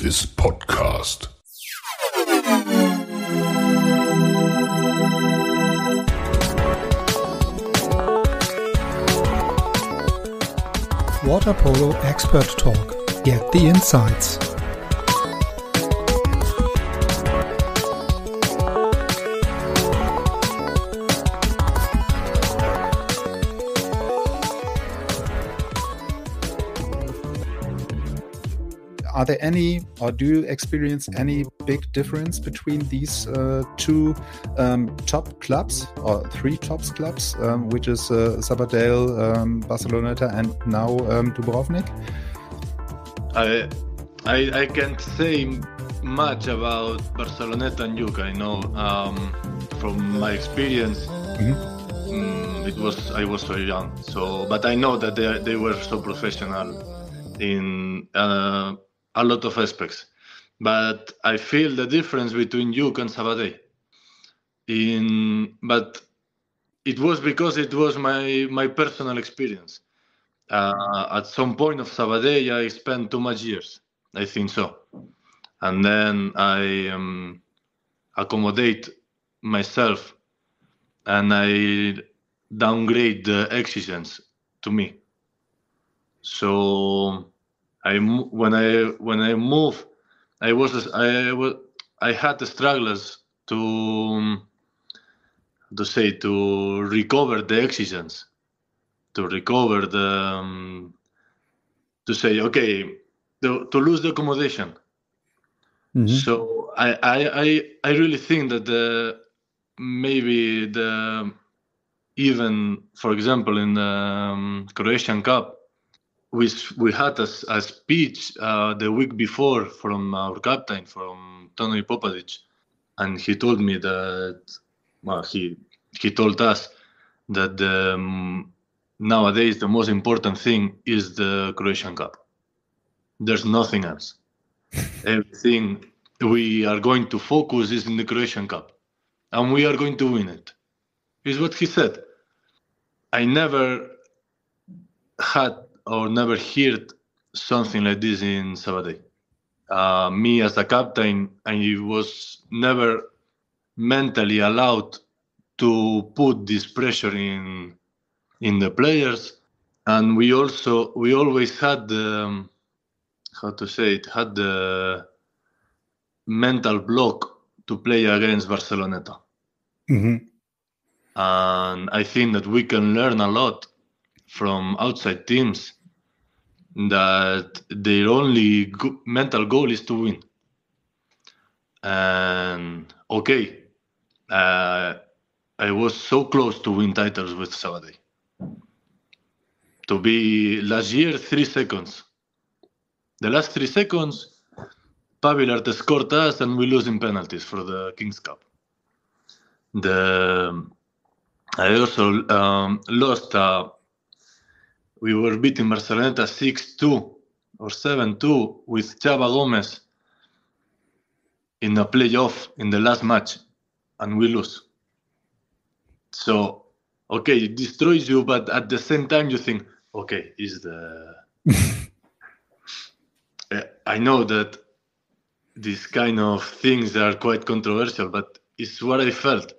this podcast. Water Polo Expert Talk. Get the insights. Are there any, or do you experience any big difference between these two top clubs, or three top clubs, which is Sabadell, Barceloneta, and now Dubrovnik? I can't say much about Barceloneta and Juca. I know from my experience, I was so young. But I know that they were so professional in a lot of aspects. But I feel the difference between Juca and Sabadell. But it was because it was my personal experience. At some point of Sabadell, I spent too much years. I think so. And then I accommodate myself and I downgrade the exigence to me. So when I moved, I had the struggles to recover the exigence, to recover to lose the accommodation. Mm-hmm. So I really think that maybe even for example in the Croatian Cup, we had a speech the week before from our captain, from Tony Popadic, and he told me that he told us that nowadays the most important thing is the Croatian Cup. There's nothing else. Everything we are going to focus is in the Croatian Cup, and we are going to win it. Is what he said. I never had or never heard something like this in Sabadell. Me as a captain, I was never mentally allowed to put this pressure in the players, and we always had the mental block to play against Barceloneta. Mm-hmm. And I think that we can learn a lot from outside teams, that their only mental goal is to win. And I was so close to win titles with Sabadell. To be last year 3 seconds. The last 3 seconds, Pavilar scored us and we lose in penalties for the King's Cup. I also lost. We were beating Barceloneta 6-2 or 7-2 with Chava Gomez in a playoff in the last match, and we lose. So, it destroys you, but at the same time you think, I know that these kind of things are quite controversial, but it's what I felt.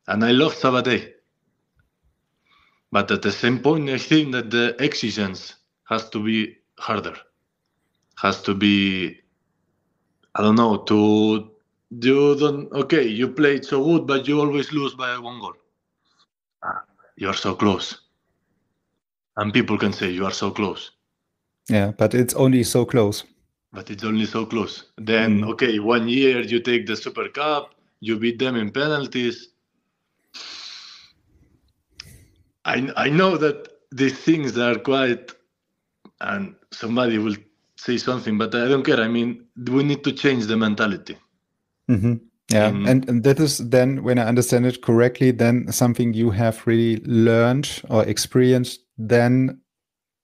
And I love Sabadell. But at the same point, I think that the exigence has to be harder. Has to be, you played so good, but you always lose by 1 goal. You're so close. And people can say you are so close. Yeah, but it's only so close. Then, 1 year you take the Super Cup, you beat them in penalties. I know that these things are quite, and somebody will say something, but I don't care. I mean, we need to change the mentality. Mm-hmm. Yeah, and that is then, when I understand it correctly, then something you have really learned or experienced then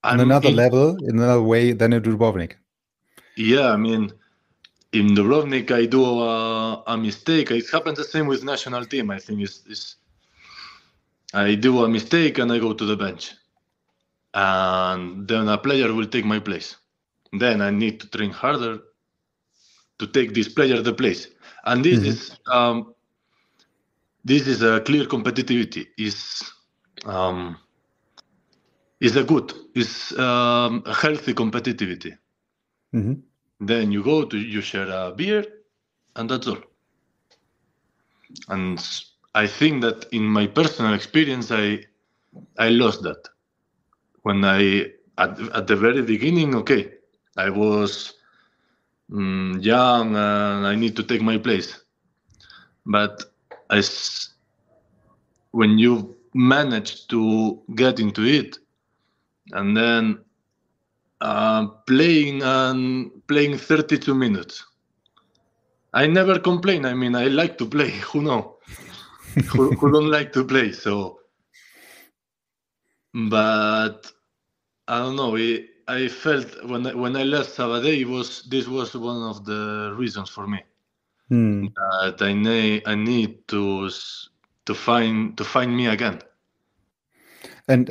on another level, in another way than in Dubrovnik. Yeah, I mean, in Dubrovnik, I do a mistake. It happens the same with national team. I think I do a mistake and I go to the bench. And then a player will take my place. Then I need to train harder to take this player the place. And this is a clear competitivity. Is a healthy competitivity. Then you share a beer, and that's all. And I think that in my personal experience, I lost that when at the very beginning. Okay, I was young and I need to take my place, but when you manage to get into it, and then playing 32 minutes, I never complain. I mean, I like to play. Who know? who don't like to play? So, but I don't know. I felt when I left Sabadell, this was one of the reasons for me that I need to find me again. And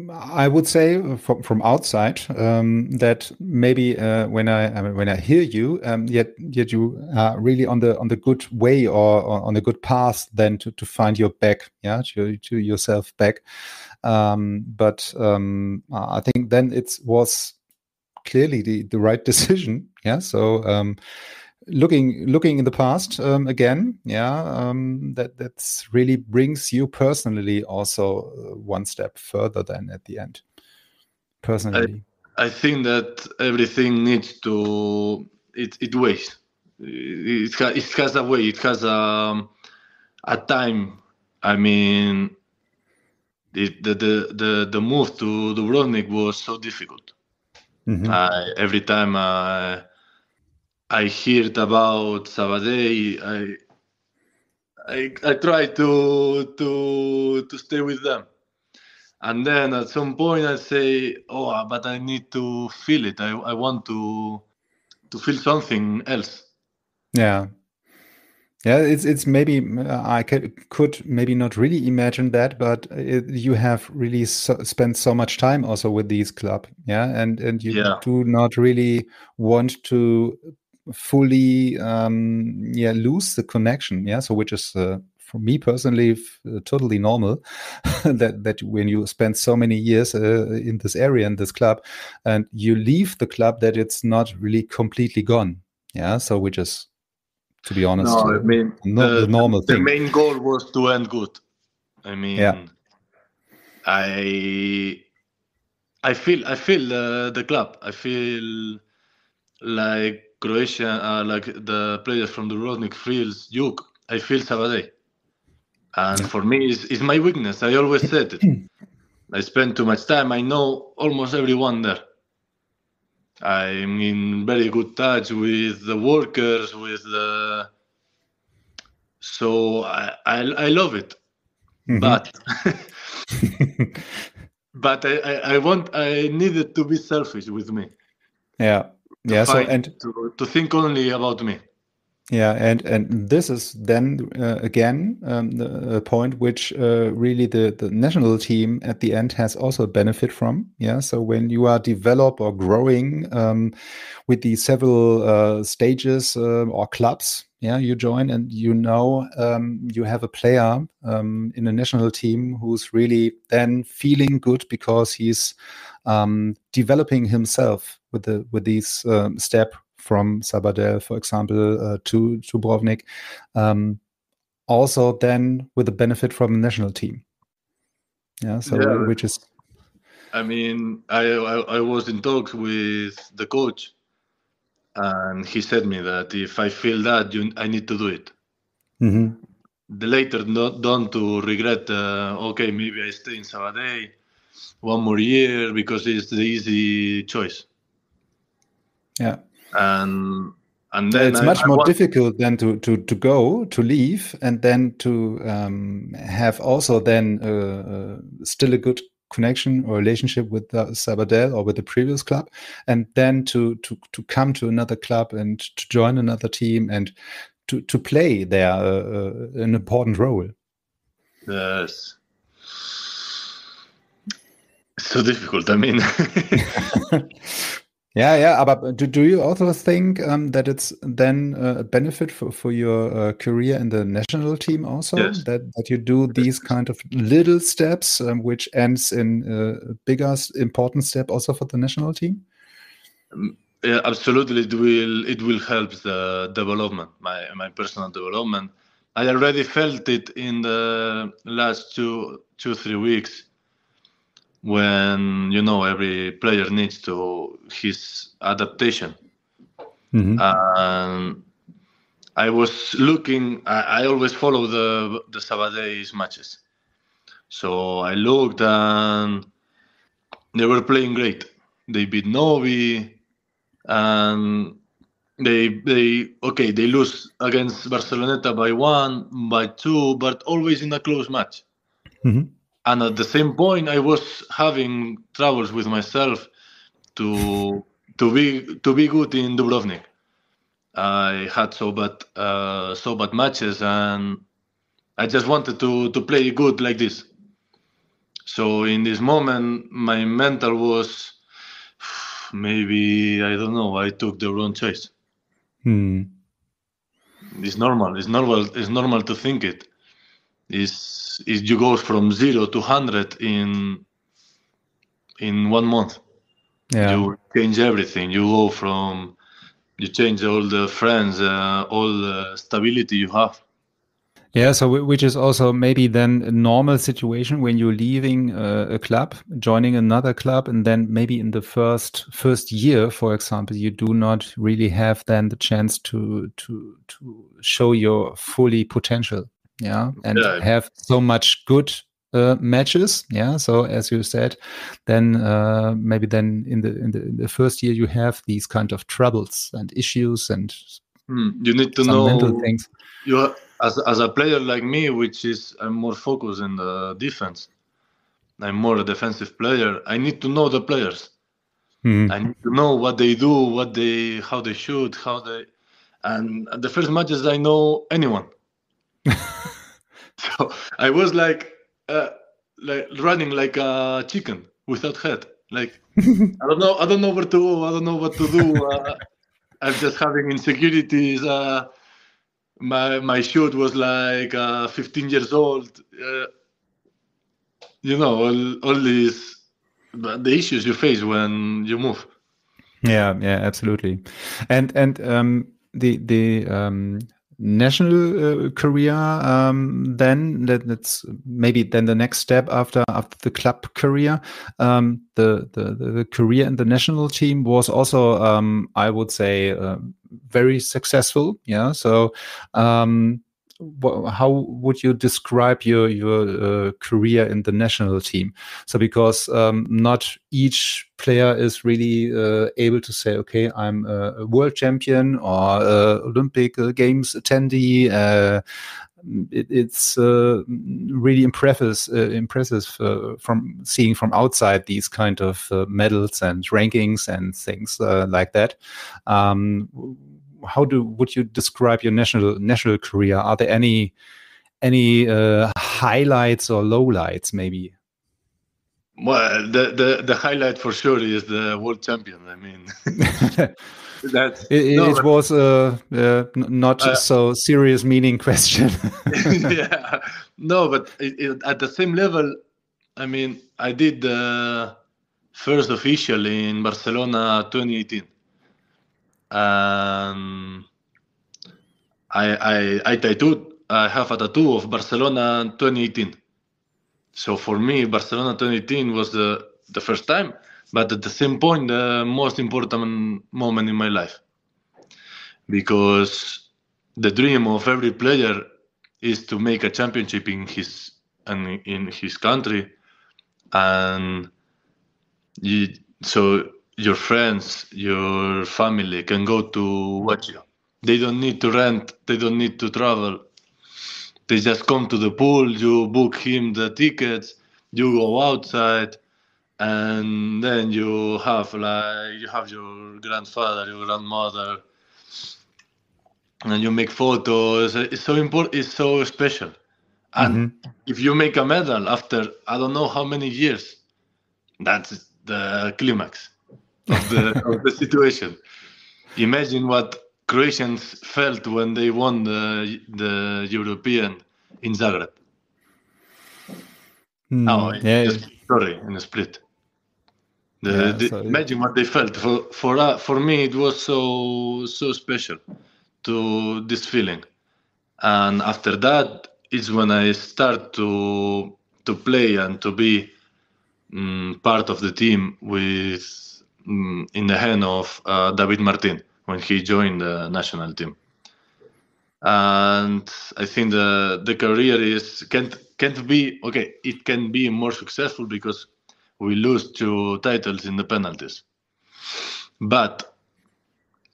I would say from outside that maybe when I hear you, yet you are really on the good way or on a good path then to find your back, to yourself back. But I think then it was clearly the right decision. So looking in the past again, that's really brings you personally also one step further than at the end. Personally, I think that everything needs to it weighs. It has a way. It has a time. I mean, the move to Dubrovnik was so difficult. Every time I heard about Sabadell, I try to stay with them, and then at some point I say, "Oh, but I need to feel it. I want to feel something else." Yeah, it's maybe I could maybe not really imagine that, but you have really spent so much time also with these club, and you do not really want to fully lose the connection, so which is for me personally totally normal that when you spend so many years in this area, in this club, and you leave the club, that it's not really completely gone, so which is, to be honest, no, I mean, the normal thing. The main goal was to end good. I mean, I feel the club. I feel like Croatia, like the players from Dubrovnik feels Juk. I feel Sabadell, and for me, it's my weakness. I always said it. I spend too much time. I know almost everyone there. I'm in very good touch with the workers, with the. So I love it, but but I needed to be selfish with me. To think only about me. And this is then again the point which really the national team at the end has also benefit from. So when you are develop or growing with the several stages or clubs, you join, and you have a player in a national team who's really then feeling good because he's developing himself with these step from Sabadell, for example, to Dubrovnik, also then with the benefit from the national team. Which is. I mean, I was in talks with the coach, and he said me that if I feel that, I need to do it. The later, don't to regret. Okay, maybe I stay in Sabadell one more year because it's the easy choice. And then it's much more difficult than to leave, and then to have also then still a good connection or relationship with Sabadell or with the previous club, and then to come to another club and to join another team and to play there an important role. Yes. So difficult. I mean, Yeah. But do you also think that it's then a benefit for your career in the national team also, Yes. that you do these kind of little steps, which ends in a bigger important step also for the national team? Yeah, absolutely. It will help the development, my personal development. I already felt it in the last 3 weeks when every player needs to his adaptation. Hmm. And I was looking. I always follow the Sabadell's matches, so I looked and they were playing great. They beat Novi, and they lose against Barceloneta by 1, by 2, but always in a close match. Hmm. And at the same point, I was having troubles with myself to to be good in Dubrovnik. I had so bad matches, and I just wanted to play good like this. So in this moment, my mental was maybe, I don't know. I took the wrong choice. Hmm. It's normal. It's normal. It's normal to think it. Is you go from 0 to 100 in 1 month. Yeah. You change everything. You change all the friends, all the stability you have. Yeah, so which is also maybe then a normal situation when you're leaving a club, joining another club, and then maybe in the first year, for example, you do not really have then the chance to show your fully potential, yeah, and Yeah. have so much good matches, yeah. So as you said, then maybe then in the first year you have these kind of troubles and issues and You need to some mental know things. you as a player like me, which is I'm more focused in the defense. I'm more a defensive player. I need to know the players. I Mhm. need to know what they do, how they shoot, how they. And at the first matches, I know anyone. So I was like running like a chicken without head. Like I don't know where to go. I don't know what to do. I'm just having insecurities. My shoot was like 15 years old. All these the issues you face when you move. Yeah, absolutely. And the national career, then that's maybe then the next step after the club career. The career in the national team was also, I would say, very successful. Yeah. So how would you describe your career in the national team? So because not each player is really able to say, okay, I'm a world champion or Olympic Games attendee. It's really impressive from seeing from outside these kind of medals and rankings and things like that. How would you describe your national career? Are there any highlights or lowlights maybe? Well, the highlight for sure is the world champion. I mean, that's no, It but was not uh, so serious meaning question. yeah, no, but at the same level. I mean, I did the first official in Barcelona 2018, and I tattooed. I have a tattoo of Barcelona 2018. So for me, Barcelona 2018 was the first time, but at the same point, the most important moment in my life, because the dream of every player is to make a championship in his country, and you, so your friends, your family can go to watch you. They don't need to rent. They don't need to travel. They just come to the pool. You book him the tickets. You go outside, and then you have your grandfather, your grandmother, and you make photos. It's so important. It's so special. And Hmm. if you make a medal after I don't know how many years, that's the climax. of the situation. Imagine what Croatians felt when they won the European in Zagreb. Sorry, in a split. Imagine what they felt. For me, it was so special to this feeling. And after that, it's when I start to play and to be part of the team with in the hand of David Martin when he joined the national team. And I think the career can't be okay. It can be more successful because we lose 2 titles in the penalties. But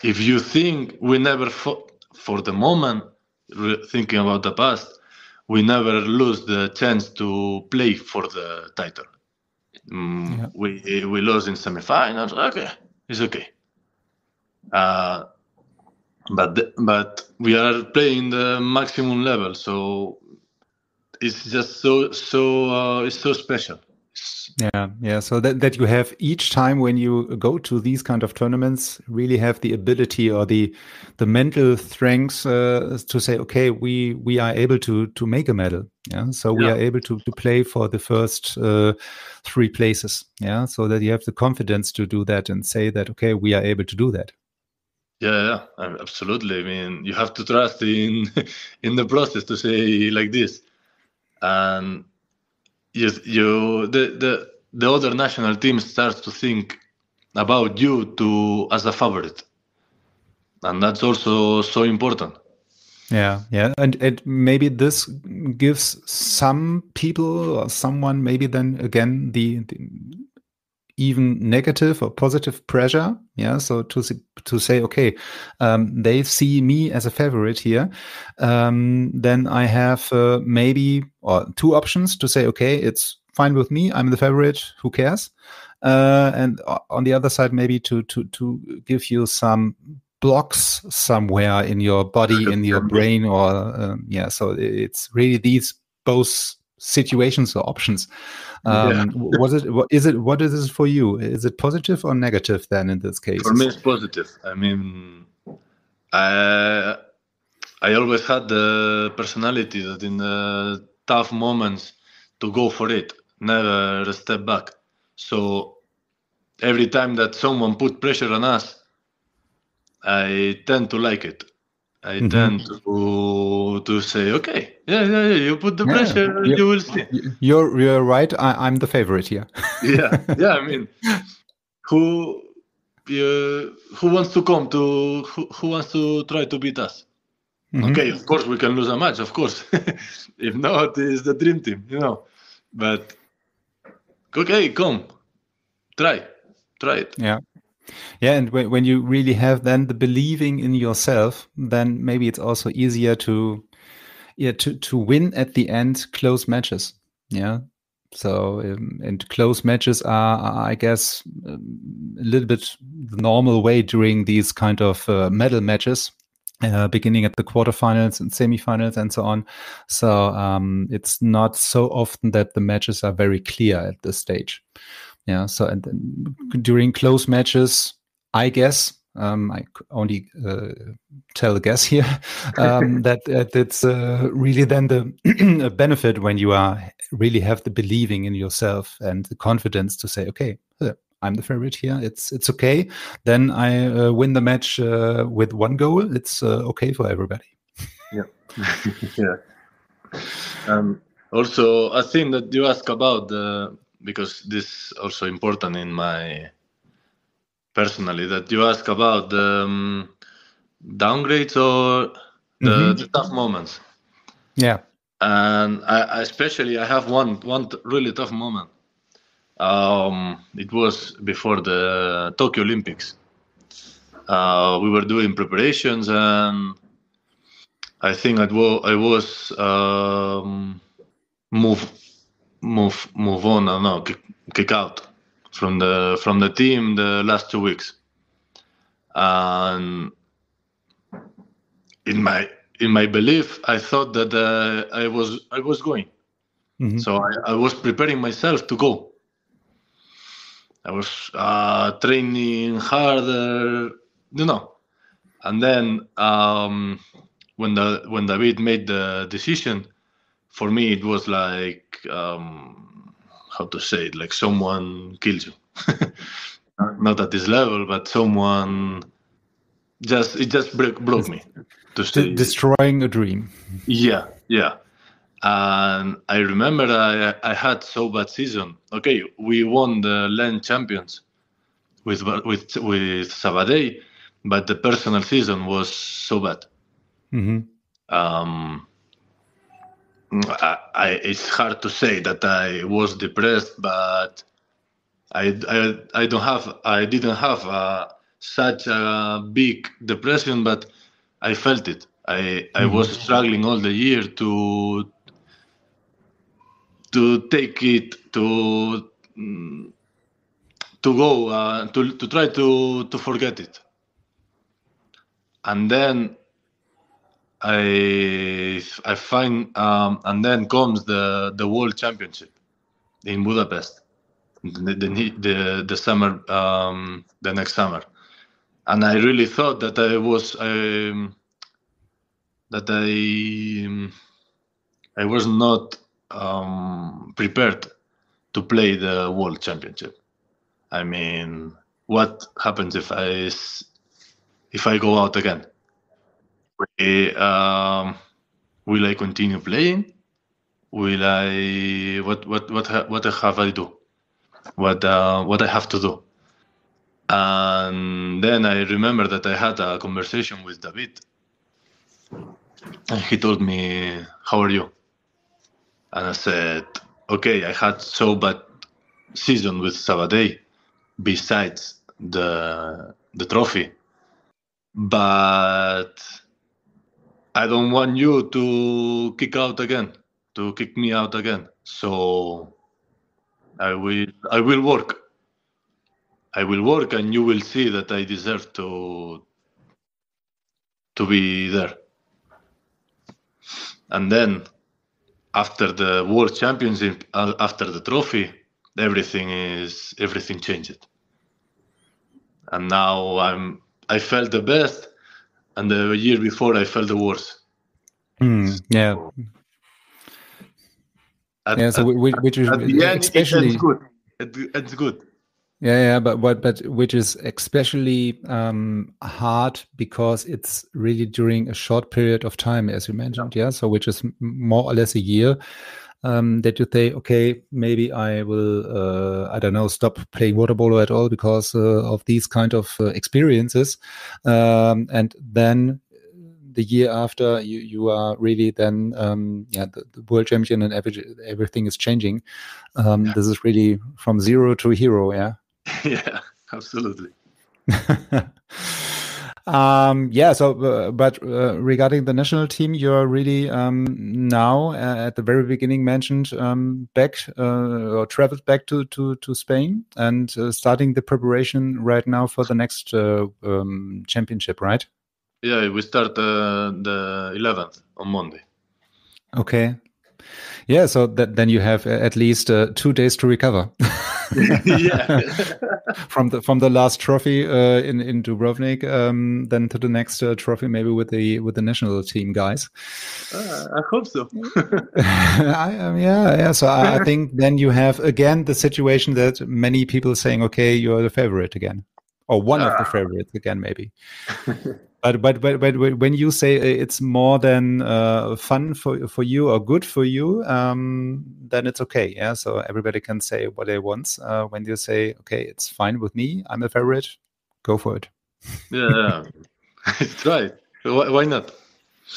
if you think we never for the moment, thinking about the past, we never lose the chance to play for the title. We lost in semifinals. Okay, it's okay. But we are playing the maximum level, so it's just it's so special. Yeah. So that you have each time when you go to these kind of tournaments, really have the ability or the mental strength to say, okay, we are able to make a medal. Yeah. So we are able to play for the first 3 places. Yeah. So that you have the confidence to do that and say that, okay, we are able to do that. Yeah, absolutely. I mean, you have to trust in the process to say like this, and the other national team starts to think about you as a favorite, and that's also so important. Yeah, and maybe this gives some people or someone maybe then again the even negative or positive pressure. Yeah, so to say, okay, they see me as a favorite here. Then I have maybe 2 options to say, okay, it's fine with me. I'm the favorite. Who cares? And on the other side, maybe to give you some blocks somewhere in your body, in your brain, or So it's really these both situations or options. What is it for you? Is it positive or negative then in this case? For me, it's positive. I mean, I always had the personality that in the tough moments to go for it, never step back. So every time that someone put pressure on us, I tend to like it. I tend to say, okay, yeah, you put the pressure, you will see. You're right. I'm the favorite here. Yeah. I mean, who wants to come to? Who wants to try to beat us? Okay, of course we can lose a match. Of course, if not, it's the dream team, But okay, come, try it. Yeah, and when you really have then the believing in yourself, then maybe it's also easier to win at the end close matches. Yeah. So and close matches are I guess a little bit the normal way during these kind of medal matches, beginning at the quarterfinals and semifinals and so on. So it's not so often that the matches are very clear at this stage. Yeah. So and during close matches, I guess I only tell a guess here that it's really then the benefit when you really have the believing in yourself and the confidence to say, okay, I'm the favorite here. It's okay. Then I win the match with 1 goal. It's okay for everybody. Yeah. Also, I think that you ask about because this is also important in my personally, that you ask about the downgrades or the tough moments. Yeah. And I have one really tough moment. It was before the Tokyo Olympics. We were doing preparations, and I think I was move on. No, kick out from the team the last 2 weeks. And in my belief, I thought that I was going. So I was preparing myself to go. I was training harder, And then when David made the decision, for me it was like how to say it, like someone kills you. Not at this level, but someone just broke me to say destroying a dream. Yeah. And I remember I had so bad season. Okay, we won the land champions with Sabadell, but the personal season was so bad. It's hard to say that I was depressed, but I didn't have such a big depression, but I felt it. I was struggling all the year to take it to go to try to forget it, and then I find and then comes the World Championship in Budapest, the summer, the next summer, and I really thought that I was not prepared to play the World Championship. I mean, what happens if I go out again? Will I continue playing? Will I what have I do? What I have to do? And then I remember that I had a conversation with David, and he told me, "How are you?" And I said, "Okay, I had so bad season with Sabadell, besides the trophy, but I don't want you to kick me out again. So I will work. I will work, and you will see that I deserve to be there." And then after the World Championship, after the trophy, everything changed. And now I felt the best, and the year before I felt the worst. Yeah. So which is at the end, especially it's good. It's good. Yeah, but which is especially hard because it's really during a short period of time, as you mentioned. Yeah, so which is more or less a year. That you say, okay, maybe I will, I don't know, stop playing water polo at all because of these kind of experiences, and then the year after you are really then the world champion and everything is changing. This is really from zero to hero. Yeah. Yeah, absolutely. So but regarding the national team, you're really now at the very beginning mentioned back or traveled back to Spain and starting the preparation right now for the next championship, right? Yeah, we start the 11th on Monday. Okay. Yeah, so then you have at least 2 days to recover. Yeah. from the last trophy in Dubrovnik, then to the next trophy, maybe with the national team guys. I hope so. Yeah. So I think then you have again the situation that many people saying, okay, you're the favorite again, or one of the favorites again, maybe. But when you say it's more than fun for you or good for you, then it's okay. Yeah, so everybody can say what they want. When you say, okay, it's fine with me, I'm a favorite, go for it. Yeah, it's right. Why not?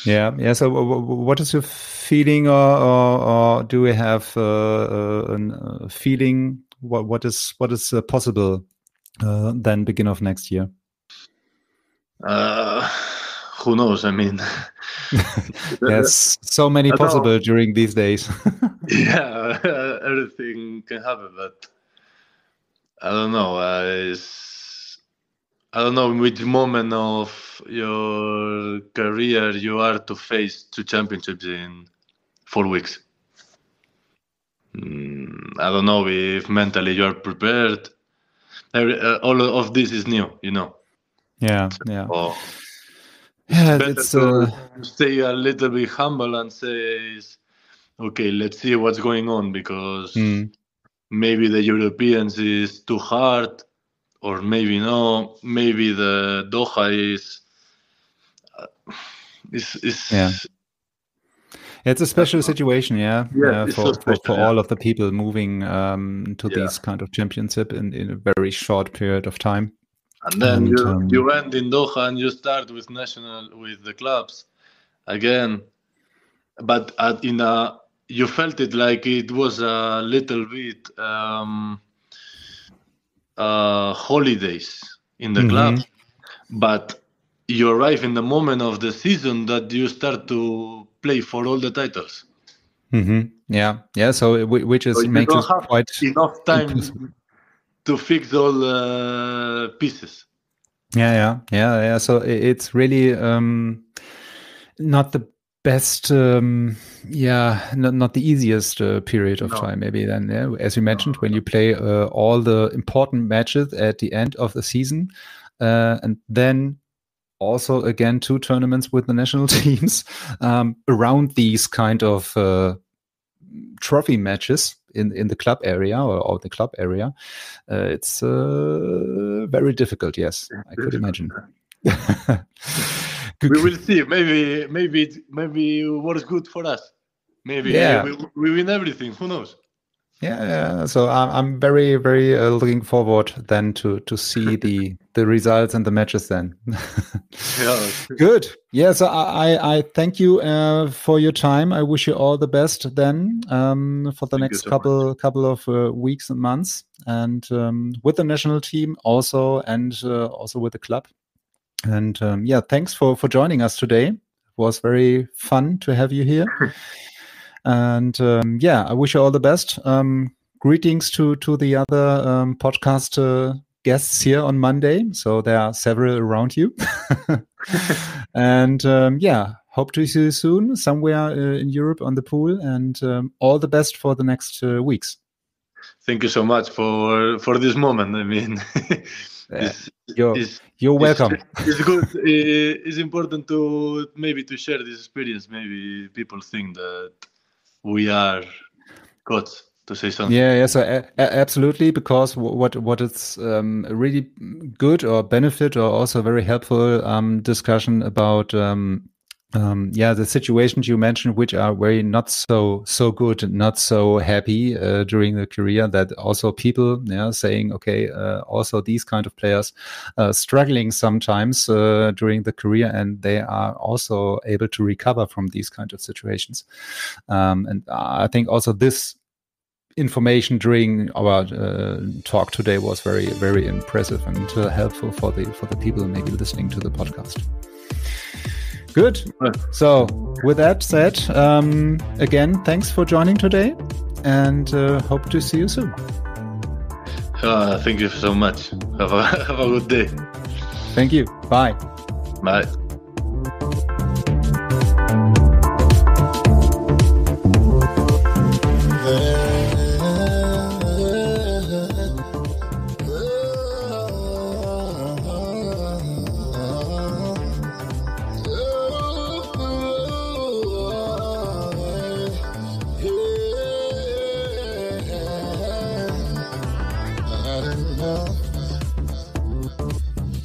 Yeah. So what is your feeling, or do we have a feeling? What is possible then beginning of next year? Who knows? I mean, there's so many possible during these days. Yeah, everything can happen, but I don't know. I don't know in which moment of your career you are to face 2 championships in 4 weeks. I don't know if mentally you are prepared. all of this is new, you know. Yeah. It's Yeah, better to stay a little bit humble and say, okay, let's see what's going on, because maybe the Europeans is too hard, or maybe no. Maybe the Doha is yeah. It's a special situation, it's so for special, all of the people moving to Yeah. these kind of championship in a very short period of time. And then you end in Doha and you start with the clubs again, but you felt it like it was a little bit holidays in the club, but you arrive in the moment of the season that you start to play for all the titles. Yeah. So which is you makes don't it have quite enough time impossible. to fix all the pieces. Yeah. So it's really not the best, not the easiest period of time. Maybe then, as you mentioned, when you play all the important matches at the end of the season, and then also again 2 tournaments with the national teams around these kind of trophy matches in the club area or the club area. It's very difficult. Yes, I could imagine. We will see. Maybe it works good for us. Maybe we win everything. Who knows? Yeah. So I'm very, very looking forward then to see the results and the matches then. Yeah. Good. Yeah. So I thank you for your time. I wish you all the best then for the next couple of weeks and months, and with the national team also, and also with the club. And thanks for joining us today. It was very fun to have you here. And I wish you all the best. Greetings to the other podcast guests here on Monday. So there are several around you. And hope to see you soon somewhere in Europe on the pool. And all the best for the next weeks. Thank you so much for this moment. I mean, you're welcome. It's good. It's important to share this experience. Maybe people think that we are gods, to say something. Yeah. So absolutely, because what is really good or benefit or also very helpful discussion about the situations you mentioned, which are very not so good and not so happy during the career, that also people saying, okay, also these kind of players struggling sometimes during the career, and they are also able to recover from these kind of situations. And I think also this information during our talk today was very, very impressive and helpful for the people maybe listening to the podcast. Good. So with that said, again, thanks for joining today, and hope to see you soon. Thank you so much. Have a good day. Thank you. Bye. Bye.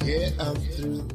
Yeah, I'm through.